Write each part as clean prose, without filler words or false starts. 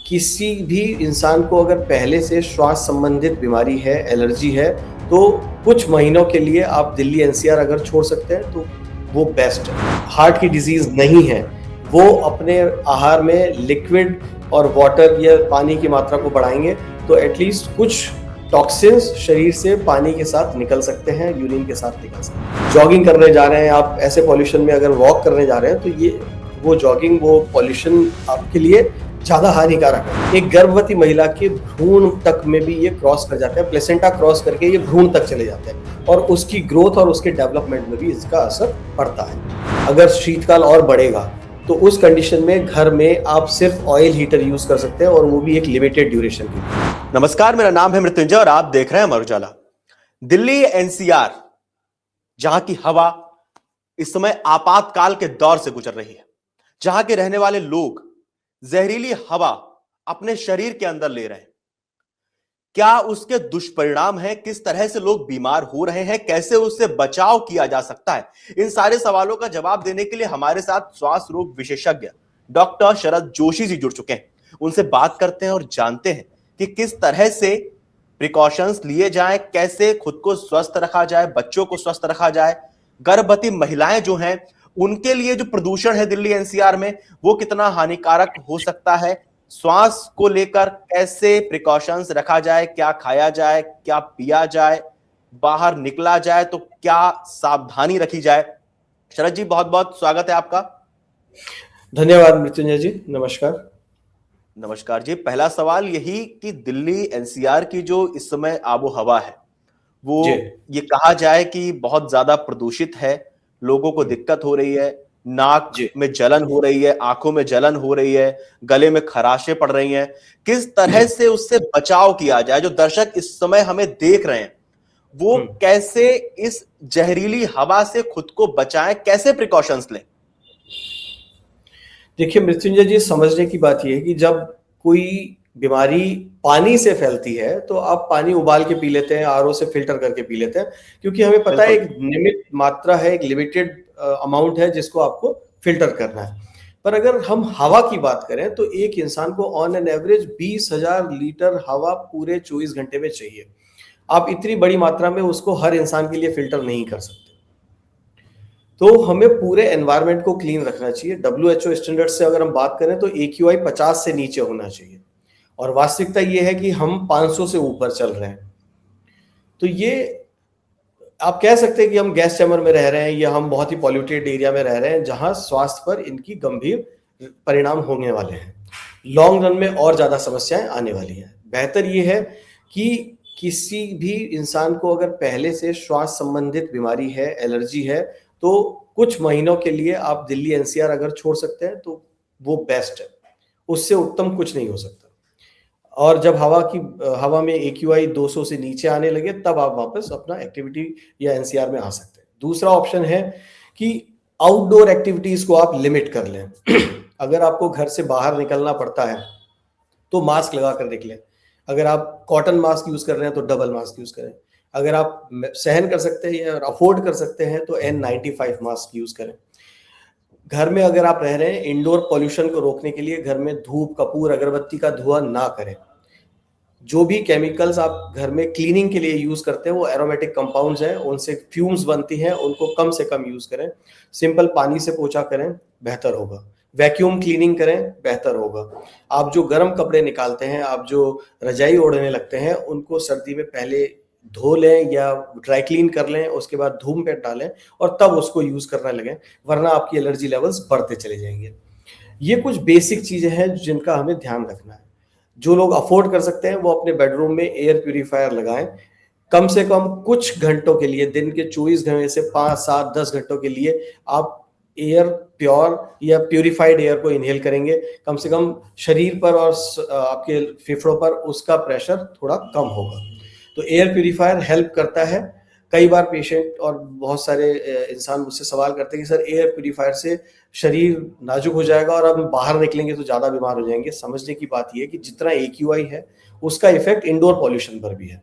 किसी भी इंसान को अगर पहले से श्वास संबंधित बीमारी है, एलर्जी है, तो कुछ महीनों के लिए आप दिल्ली एनसीआर अगर छोड़ सकते हैं तो वो बेस्ट है। हार्ट की डिजीज नहीं है, वो अपने आहार में लिक्विड और वाटर या पानी की मात्रा को बढ़ाएंगे तो एटलीस्ट कुछ टॉक्सिन्स शरीर से पानी के साथ निकल सकते हैं, यूरिन के साथ निकल सकते हैं। जॉगिंग करने जा रहे हैं आप, ऐसे पॉल्यूशन में अगर वॉक करने जा रहे हैं तो ये वो जॉगिंग, वो पॉल्यूशन आपके लिए ज्यादा हानिकारक है। एक गर्भवती महिला के भ्रूण तक में भी ये क्रॉस कर जाते हैं, प्लेसेंटा क्रॉस करके ये भ्रूण तक चले जाते हैं और उसकी ग्रोथ और उसके डेवलपमेंट में भी इसका असर पड़ता है। अगर शीतकाल और बढ़ेगा तो उस कंडीशन में घर में आप सिर्फ ऑयल हीटर यूज कर सकते हैं और वो भी एक लिमिटेड ड्यूरेशन के लिए। नमस्कार, मेरा नाम है मृत्युंजय और आप देख रहे हैं अमर उजाला। दिल्ली एनसीआर, जहां की हवा इस समय आपातकाल के दौर से गुजर रही है, जहां के रहने वाले लोग जहरीली हवा अपने शरीर के अंदर ले रहे हैं। क्या उसके दुष्परिणाम हैं? किस तरह से लोग बीमार हो रहे हैं? कैसे उससे बचाव किया जा सकता है? इन सारे सवालों का जवाब देने के लिए हमारे साथ श्वास रोग विशेषज्ञ डॉक्टर शरद जोशी जी जुड़ चुके हैं। उनसे बात करते हैं और जानते हैं कि किस तरह से प्रिकॉशंस लिए जाएं, कैसे खुद को स्वस्थ रखा जाए, बच्चों को स्वस्थ रखा जाए, गर्भवती महिलाएं जो हैं उनके लिए जो प्रदूषण है दिल्ली एनसीआर में वो कितना हानिकारक हो सकता है, श्वास को लेकर कैसे प्रिकॉशंस रखा जाए, क्या खाया जाए, क्या पिया जाए, बाहर निकला जाए तो क्या सावधानी रखी जाए। शरद जी, बहुत बहुत स्वागत है आपका। धन्यवाद मृत्युंजय जी, नमस्कार। नमस्कार जी। पहला सवाल यही कि दिल्ली एनसीआर की जो इस समय आबो हवा है वो ये कहा जाए कि बहुत ज्यादा प्रदूषित है, लोगों को दिक्कत हो रही है, नाक में जलन हो रही है, आंखों में जलन हो रही है, गले में खराशें पड़ रही हैं। किस तरह से उससे बचाव किया जाए? जो दर्शक इस समय हमें देख रहे हैं वो कैसे इस जहरीली हवा से खुद को बचाएं, कैसे प्रिकॉशंस लें? देखिए मृत्युंजय जी, समझने की बात यह है कि जब कोई बीमारी पानी से फैलती है तो आप पानी उबाल के पी लेते हैं, आरओ से फिल्टर करके पी लेते हैं, क्योंकि हमें पता है एक नियमित मात्रा है, एक लिमिटेड अमाउंट है जिसको आपको फिल्टर करना है। पर अगर हम हवा की बात करें तो एक इंसान को ऑन एन एवरेज 20,000 लीटर हवा पूरे 24 घंटे में चाहिए। आप इतनी बड़ी मात्रा में उसको हर इंसान के लिए फिल्टर नहीं कर सकते, तो हमें पूरे एनवायरनमेंट को क्लीन रखना चाहिए। WHO स्टैंडर्ड से अगर हम बात करें तो AQI 50 से नीचे होना चाहिए और वास्तविकता ये है कि हम 500 से ऊपर चल रहे हैं। तो ये आप कह सकते हैं कि हम गैस चैम्बर में रह रहे हैं या हम बहुत ही पॉल्यूटेड एरिया में रह रहे हैं जहां स्वास्थ्य पर इनकी गंभीर परिणाम होने वाले हैं। लॉन्ग रन में और ज्यादा समस्याएं आने वाली हैं। बेहतर ये है कि किसी भी इंसान को अगर पहले से श्वास संबंधित बीमारी है, एलर्जी है, तो कुछ महीनों के लिए आप दिल्ली एनसीआर अगर छोड़ सकते हैं तो वो बेस्ट है। उससे उत्तम कुछ नहीं हो सकता। और जब हवा में AQI 200 से नीचे आने लगे तब आप वापस अपना एक्टिविटी या एनसीआर में आ सकते हैं। दूसरा ऑप्शन है कि आउटडोर एक्टिविटीज को आप लिमिट कर लें। अगर आपको घर से बाहर निकलना पड़ता है तो मास्क लगा कर निकलें। अगर आप कॉटन मास्क यूज कर रहे हैं तो डबल मास्क यूज करें। अगर आप सहन कर सकते हैं या अफोर्ड कर सकते हैं तो N95 मास्क यूज करें। घर में अगर आप रह रहे हैं, इंडोर पॉल्यूशन को रोकने के लिए घर में धूप, कपूर, अगरबत्ती का धुआं ना करें। जो भी केमिकल्स आप घर में क्लीनिंग के लिए यूज करते हैं वो एरोमेटिक कंपाउंड्स हैं, उनसे फ्यूम्स बनती हैं, उनको कम से कम यूज करें। सिंपल पानी से पोछा करें, बेहतर होगा। वैक्यूम क्लीनिंग करें, बेहतर होगा। आप जो गर्म कपड़े निकालते हैं, आप जो रजाई ओढ़ने लगते हैं, उनको सर्दी में पहले धो लें या ड्राई क्लीन कर लें, उसके बाद धूप में डालें और तब उसको यूज करने लगें, वरना आपकी एलर्जी लेवल्स बढ़ते चले जाएंगे। ये कुछ बेसिक चीजें हैं जिनका हमें ध्यान रखना है। जो लोग अफोर्ड कर सकते हैं वो अपने बेडरूम में एयर प्यूरिफायर लगाएं। कम से कम कुछ घंटों के लिए, दिन के 24 घंटे से 5, 7, 10 घंटों के लिए आप एयर प्योर या प्यूरिफाइड एयर को इनहेल करेंगे। कम से कम शरीर पर और आपके फेफड़ों पर उसका प्रेशर थोड़ा कम होगा। तो एयर प्यूरिफायर हेल्प करता है। कई बार पेशेंट और बहुत सारे इंसान मुझसे सवाल करते हैं कि सर एयर प्यूरिफायर से शरीर नाजुक हो जाएगा और अब बाहर निकलेंगे तो ज्यादा बीमार हो जाएंगे। समझने की बात यह है कि जितना AQI है उसका इफेक्ट इंडोर पॉल्यूशन पर भी है।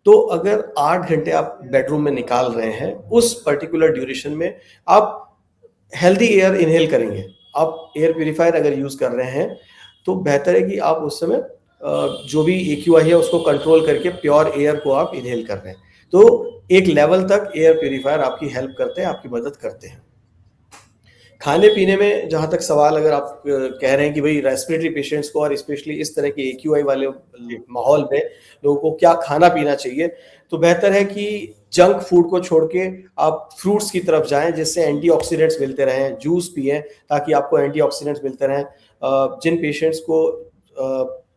तो अगर 8 घंटे आप बेडरूम में निकाल रहे हैं, उस पर्टिकुलर ड्यूरेशन में आप हेल्दी एयर इनहेल करेंगे। आप एयर प्यूरिफायर अगर यूज कर रहे हैं तो बेहतर है कि आप उस समय जो भी AQI है उसको कंट्रोल करके प्योर एयर को आप इनहेल कर रहे हैं। तो एक लेवल तक एयर प्यूरिफायर आपकी हेल्प करते हैं, आपकी मदद करते हैं। खाने पीने में जहां तक सवाल अगर आप कह रहे हैं कि भाई रेस्पिरेटरी पेशेंट्स को और स्पेशली इस तरह के AQI वाले माहौल में लोगों को क्या खाना पीना चाहिए, तो बेहतर है कि जंक फूड को छोड़ के आप फ्रूट्स की तरफ जाएं, जिससे एंटीऑक्सीडेंट्स मिलते रहें, जूस पिएं ताकि आपको एंटीऑक्सीडेंट्स मिलते रहें। जिन पेशेंट्स को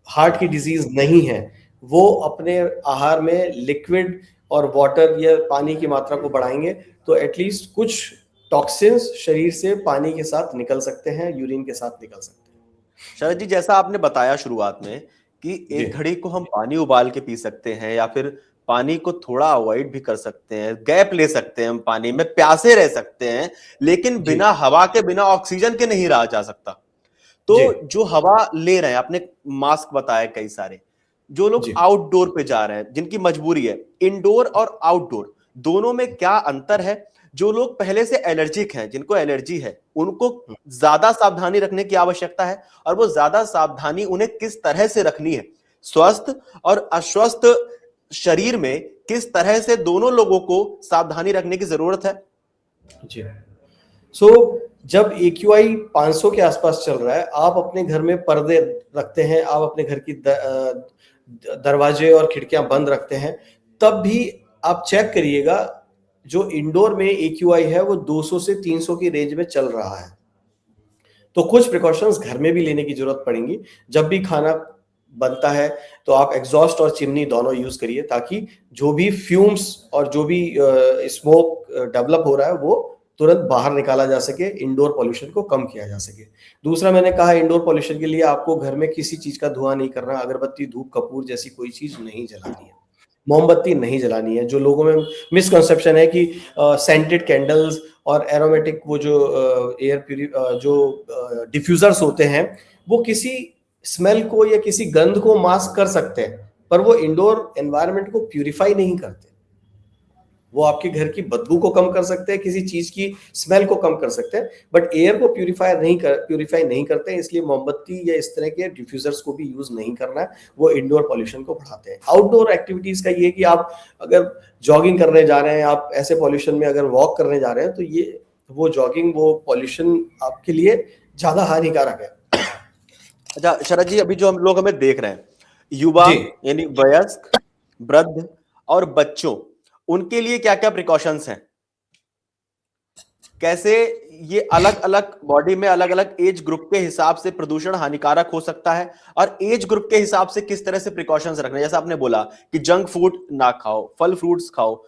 हार्ट की डिजीज नहीं है वो अपने आहार में लिक्विड और वाटर या पानी की मात्रा को बढ़ाएंगे तो एटलीस्ट कुछ टॉक्सिन्स शरीर से पानी के साथ निकल सकते हैं, यूरिन के साथ निकल सकते हैं। शरद जी, जैसा आपने बताया शुरुआत में कि एक घड़ी को हम पानी उबाल के पी सकते हैं या फिर पानी को थोड़ा अवॉइड भी कर सकते हैं, गैप ले सकते हैं, हम पानी में प्यासे रह सकते हैं, लेकिन बिना हवा के, बिना ऑक्सीजन के नहीं रहा जा सकता। तो जो हवा ले रहे हैं, आपने मास्क बताया कई सारे, जो लोग आउटडोर पे जा रहे हैं, जिनकी मजबूरी है, इंडोर और आउटडोर दोनों में क्या अंतर है? जो लोग पहले से एलर्जिक हैं, जिनको एलर्जी है, उनको ज्यादा सावधानी रखने की आवश्यकता है, और वो ज्यादा सावधानी उन्हें किस तरह से रखनी है? स्वस्थ और अस्वस्थ शरीर में किस तरह से दोनों लोगों को सावधानी रखने की जरूरत है? जी। जब AQI 500 के आसपास चल रहा है, आप अपने घर में पर्दे रखते हैं, आप अपने घर की दरवाजे और खिड़कियां बंद रखते हैं, तब भी आप चेक करिएगा जो इंडोर में AQI है वो 200 से 300 की रेंज में चल रहा है। तो कुछ प्रिकॉशंस घर में भी लेने की जरूरत पड़ेगी। जब भी खाना बनता है तो आप एग्जॉस्ट और चिमनी दोनों यूज करिए, ताकि जो भी फ्यूम्स और जो भी स्मोक डेवलप हो रहा है वो तुरंत बाहर निकाला जा सके, इंडोर पॉल्यूशन को कम किया जा सके। दूसरा, मैंने कहा इंडोर पॉल्यूशन के लिए आपको घर में किसी चीज का धुआं नहीं करना, अगरबत्ती, धूप, कपूर जैसी कोई चीज नहीं जलानी है, मोमबत्ती नहीं जलानी है। जो लोगों में मिसकंसेप्शन है कि सेंटेड कैंडल्स और एरोमेटिक वो जो डिफ्यूजर्स होते हैं वो किसी स्मेल को या किसी गंध को मास्क कर सकते हैं, पर वो इंडोर एनवायरनमेंट को प्यूरिफाई नहीं करते। वो आपके घर की बदबू को कम कर सकते हैं, किसी चीज की स्मेल को कम कर सकते हैं, बट एयर को प्यूरिफाई नहीं करते हैं। इसलिए मोमबत्ती या इस तरह के डिफ्यूजर्स को भी यूज नहीं करना है, वो इंडोर पॉल्यूशन को बढ़ाते हैं। आउटडोर एक्टिविटीज का ये कि आप अगर जॉगिंग करने जा रहे हैं, आप ऐसे पॉल्यूशन में अगर वॉक करने जा रहे हैं, तो ये वो जॉगिंग, वो पॉल्यूशन आपके लिए ज्यादा हानिकारक है। अच्छा शरद जी, अभी जो हम लोग हमें देख रहे हैं, युवा यानी वयस्क, वृद्ध और बच्चों, उनके लिए क्या क्या प्रिकॉशंस हैं? कैसे ये अलग अलग बॉडी में अलग अलग एज ग्रुप के हिसाब से प्रदूषण हानिकारक हो सकता है, और एज ग्रुप के हिसाब से किस तरह से प्रिकॉशंस रखने? जैसा आपने बोला कि जंक फूड ना खाओ, फल फ्रूट्स खाओ,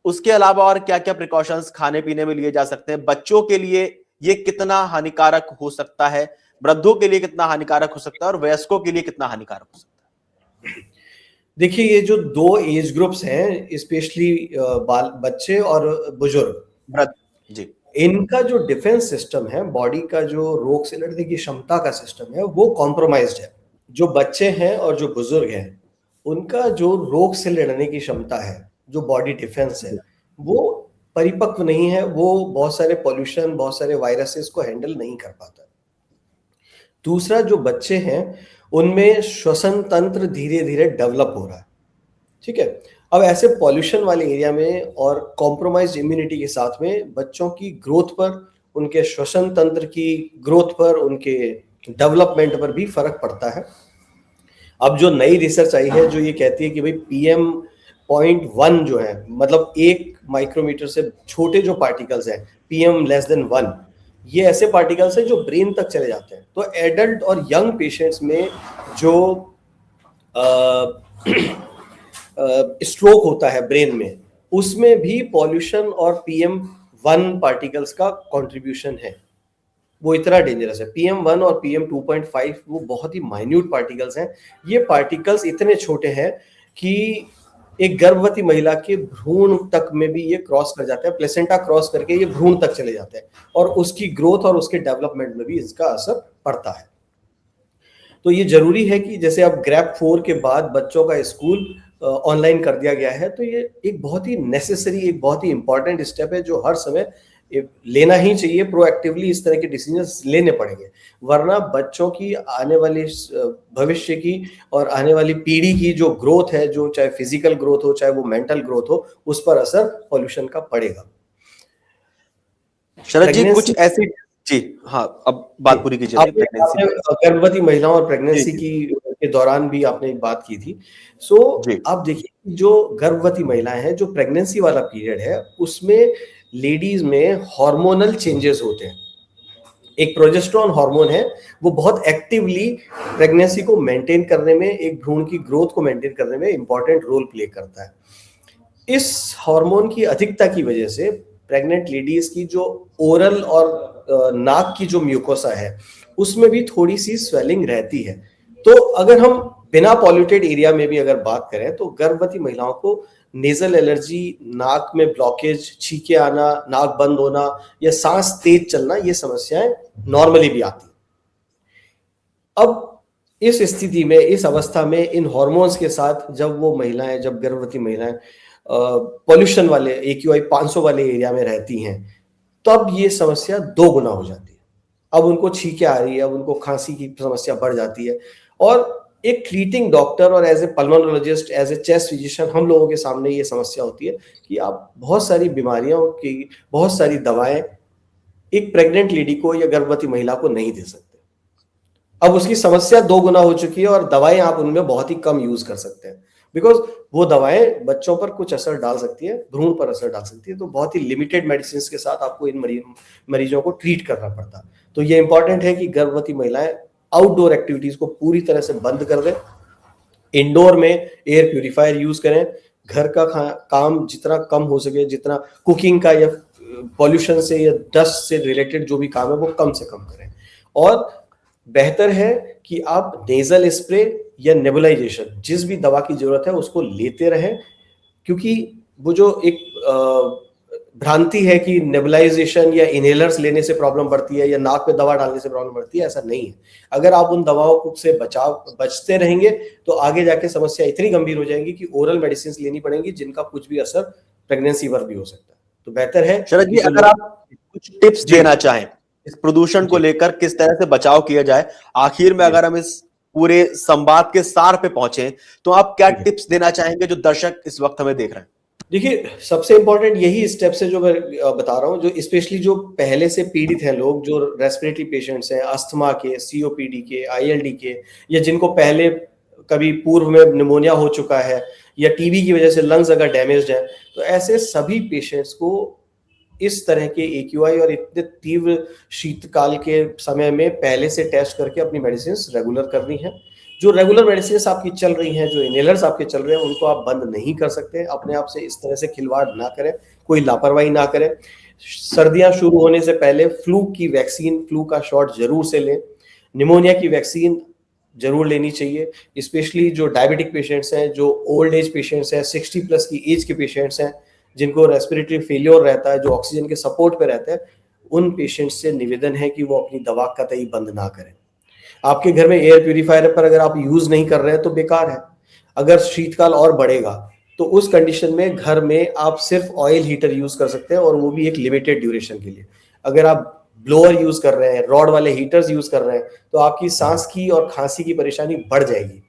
उसके अलावा और क्या क्या प्रिकॉशंस खाने पीने में लिए जा सकते हैं? बच्चों के लिए ये कितना हानिकारक हो सकता है, वृद्धों के लिए कितना हानिकारक हो सकता है, और वयस्कों के लिए कितना हानिकारक हो सकता है? देखिए, ये जो दो एज ग्रुप्स हैं, स्पेशली बच्चे और बुजुर्ग, जी, इनका जो डिफेंस सिस्टम है, बॉडी का जो रोग से लड़ने की क्षमता का सिस्टम है, वो कॉम्प्रोमाइज्ड है। जो बच्चे हैं और जो बुजुर्ग हैं, उनका जो रोग से लड़ने की क्षमता है, जो बॉडी डिफेंस है, वो परिपक्व नहीं है। वो बहुत सारे पॉल्यूशन, बहुत सारे वायरसेस को हैंडल नहीं कर पाता। दूसरा, जो बच्चे हैं उनमें श्वसन तंत्र धीरे धीरे डेवलप हो रहा है, ठीक है। अब ऐसे पॉल्यूशन वाले एरिया में और कॉम्प्रोमाइज इम्यूनिटी के साथ में बच्चों की ग्रोथ पर, उनके श्वसन तंत्र की ग्रोथ पर, उनके डेवलपमेंट पर भी फर्क पड़ता है। अब जो नई रिसर्च आई है जो ये कहती है कि भाई PM.1 जो है, मतलब 1 माइक्रोमीटर से छोटे जो पार्टिकल्स हैं, PM<1, ये ऐसे पार्टिकल्स हैं जो ब्रेन तक चले जाते हैं। तो एडल्ट और यंग पेशेंट्स में जो स्ट्रोक होता है ब्रेन में, उसमें भी पॉल्यूशन और PM1 पार्टिकल्स का कंट्रीब्यूशन है। वो इतना डेंजरस है। PM1 और PM2.5 वो बहुत ही माइन्यूट पार्टिकल्स हैं। ये पार्टिकल्स इतने छोटे हैं कि एक गर्भवती महिला के भ्रूण तक में भी ये क्रॉस कर जाते हैं, प्लेसेंटा क्रॉस करके ये भ्रूण तक चले जाते हैं, और उसकी ग्रोथ और उसके डेवलपमेंट में भी इसका असर पड़ता है। तो ये जरूरी है कि जैसे अब ग्रैप 4 के बाद बच्चों का स्कूल ऑनलाइन कर दिया गया है, तो ये एक बहुत ही नेसेसरी, एक बहुत ही इंपॉर्टेंट स्टेप है जो हर समय लेना ही चाहिए, प्रोएक्टिवली इस तरह के डिसीजंस लेने पड़ेंगे, वरना बच्चों की आने वाली भविष्य की और आने वाली पीढ़ी की जो ग्रोथ है, जो चाहे फिजिकल ग्रोथ हो चाहे वो मेंटल ग्रोथ हो, उस पर असर पॉल्यूशन का पड़ेगा। शरद जी प्रेगनेंसी कुछ ऐसी, जी हाँ, अब बात पूरी कीजिए अपनी आपने प्रेगनेंसी आपने पे। गर्भवती महिलाओं और जी प्रेगनेंसी जी की के दौरान भी आपने एक बात की थी। सो जी आप देखिए जो गर्भवती महिलाएं हैं, जो प्रेगनेंसी वाला पीरियड है, उसमें लेडीज में हार्मोनल चेंजेस होते हैं। एक प्रोजेस्टेरोन हार्मोन है, वो बहुत एक्टिवली प्रेगनेंसी को मेंटेन करने में, एक भ्रूण की ग्रोथ को मेंटेन करने में इंपॉर्टेंट रोल प्ले करता है। इस हार्मोन की अधिकता की वजह से प्रेग्नेंट लेडीज की जो ओरल और नाक की जो म्यूकोसा है, उसमें भी थोड़ी सी स्वेलिंग रहती है। तो अगर हम बिना पॉल्यूटेड एरिया में भी अगर बात करें, तो गर्भवती महिलाओं को नेजल एलर्जी, नाक में ब्लॉकेज, छींके आना, नाक बंद होना या सांस तेज चलना, ये समस्याएं नॉर्मली भी आती हैं। अब इस स्थिति में, इस अवस्था में, इन हॉर्मोन्स के साथ जब वो महिलाएं, जब गर्भवती महिलाएं पॉल्यूशन वाले AQI 500 वाले एरिया में रहती हैं, तब ये समस्या दो गुना हो जाती है। अब उनको छींके आ रही है, अब उनको खांसी की समस्या बढ़ जाती है, और एक ट्रीटिंग डॉक्टर और as a pulmonologist, as a chest physician, हम लोगों के सामने ये समस्या होती है कि आप बहुत सारी बीमारियों की बहुत सारी दवाएं एक प्रेग्नेंट लेडी को या गर्भवती महिला को नहीं दे सकते। अब उसकी समस्या दो गुना हो चुकी है, और दवाएं आप उनमें बहुत ही कम यूज कर सकते हैं, बिकॉज वो दवाएं बच्चों पर कुछ असर डाल सकती है, भ्रूण पर असर डाल सकती है। तो बहुत ही लिमिटेड मेडिसिन के साथ आपको इन मरीजों को ट्रीट करना पड़ता है। तो ये इंपॉर्टेंट है कि गर्भवती महिलाएं आउटडोर एक्टिविटीज को पूरी तरह से बंद कर दें, इंडोर में एयर प्यूरिफायर यूज करें, घर का काम जितना कम हो सके, जितना कुकिंग का या पॉल्यूशन से या डस्ट से रिलेटेड जो भी काम है वो कम से कम करें। और बेहतर है कि आप नेजल स्प्रे या नेबुलाइजेशन, जिस भी दवा की जरूरत है उसको लेते रहें, क्योंकि वो जो एक भ्रांति है कि नेबुलाइजेशन या इनहेलर्स लेने से प्रॉब्लम बढ़ती है या नाक में दवा डालने से प्रॉब्लम बढ़ती है, ऐसा नहीं है। अगर आप उन दवाओं को से बचते रहेंगे, तो आगे जाके समस्या इतनी गंभीर हो जाएगी कि ओरल मेडिसिन लेनी पड़ेंगी, जिनका कुछ भी असर प्रेगनेंसी पर भी हो सकता है। तो बेहतर है शरद जी, अगर आप कुछ टिप्स देना चाहें इस प्रदूषण को लेकर, किस तरह से बचाव किया जाए, आखिर में अगर हम इस पूरे संवाद के सार पे पहुंचे, तो आप क्या टिप्स देना चाहेंगे जो दर्शक इस वक्त हमें देख रहे हैं? देखिए, सबसे इंपॉर्टेंट यही स्टेप्स है जो मैं बता रहा हूँ, जो स्पेशली जो पहले से पीड़ित हैं लोग, जो रेस्पिरेटरी पेशेंट्स हैं, अस्थमा के, COPD के, ILD के, या जिनको पहले कभी पूर्व में निमोनिया हो चुका है, या TB की वजह से लंग्स अगर डैमेज्ड है, तो ऐसे सभी पेशेंट्स को इस तरह के AQI और इतने तीव्र शीतकाल के समय में पहले से टेस्ट करके अपनी मेडिसिन रेगुलर करनी है। जो रेगुलर मेडिसिन आपकी चल रही हैं, जो इनहेलर्स आपके चल रहे हैं, उनको आप बंद नहीं कर सकते। अपने आप से इस तरह से खिलवाड़ ना करें, कोई लापरवाही ना करें। सर्दियां शुरू होने से पहले फ्लू की वैक्सीन, फ्लू का शॉट जरूर से लें। निमोनिया की वैक्सीन जरूर लेनी चाहिए, स्पेशली जो डायबिटिक पेशेंट्स हैं, जो ओल्ड एज पेशेंट्स हैं, 60+ की एज के पेशेंट्स हैं, जिनको रेस्पिरेटरी फेलियर रहता है, जो ऑक्सीजन के सपोर्ट पे रहते हैं, उन पेशेंट्स से निवेदन है कि वो अपनी दवा कतई बंद ना करें। आपके घर में एयर प्यूरिफायर पर अगर आप यूज नहीं कर रहे हैं तो बेकार है। अगर शीतकाल और बढ़ेगा, तो उस कंडीशन में घर में आप सिर्फ ऑयल हीटर यूज कर सकते हैं, और वो भी एक लिमिटेड ड्यूरेशन के लिए। अगर आप ब्लोअर यूज कर रहे हैं, रॉड वाले हीटर्स यूज कर रहे हैं, तो आपकी सांस की और खांसी की परेशानी बढ़ जाएगी।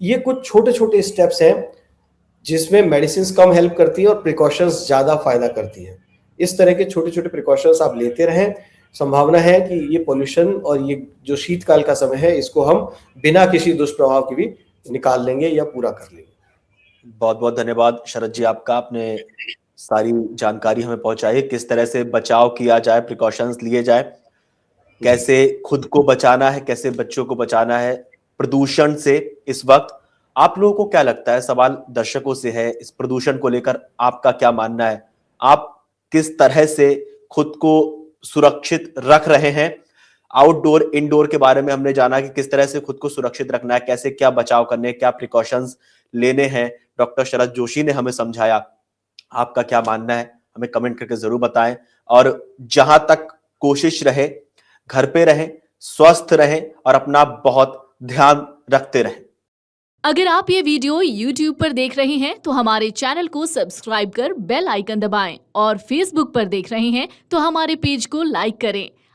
ये कुछ छोटे छोटे स्टेप्स हैं जिसमें मेडिसिन कम हेल्प करती है और प्रिकॉशंस ज्यादा फायदा करती है। इस तरह के छोटे छोटे प्रिकॉशंस आप लेते रहें। संभावना है कि ये पोल्यूशन और ये जो शीतकाल का समय है, इसको हम बिना किसी दुष्प्रभाव के भी निकाल लेंगे या पूरा कर लेंगे। बहुत बहुत धन्यवाद शरद जी आपका, आपने सारी जानकारी हमें पहुंचाई, किस तरह से बचाव किया जाए, प्रिकॉशंस लिए जाए, कैसे खुद को बचाना है, कैसे बच्चों को बचाना है प्रदूषण से। इस वक्त आप लोगों को क्या लगता है, सवाल दर्शकों से है, इस प्रदूषण को लेकर आपका क्या मानना है? आप किस तरह से खुद को सुरक्षित रख रहे हैं? आउटडोर इंडोर के बारे में हमने जाना कि किस तरह से खुद को सुरक्षित रखना है, कैसे क्या बचाव करने, क्या प्रिकॉशंस लेने हैं, डॉक्टर शरद जोशी ने हमें समझाया। आपका क्या मानना है हमें कमेंट करके जरूर बताएं। और जहां तक कोशिश रहे, घर पे रहें, स्वस्थ रहें और अपना बहुत ध्यान रखते रहें। अगर आप ये वीडियो YouTube पर देख रहे हैं तो हमारे चैनल को सब्सक्राइब कर बेल आइकन दबाएं और Facebook पर देख रहे हैं तो हमारे पेज को लाइक करें।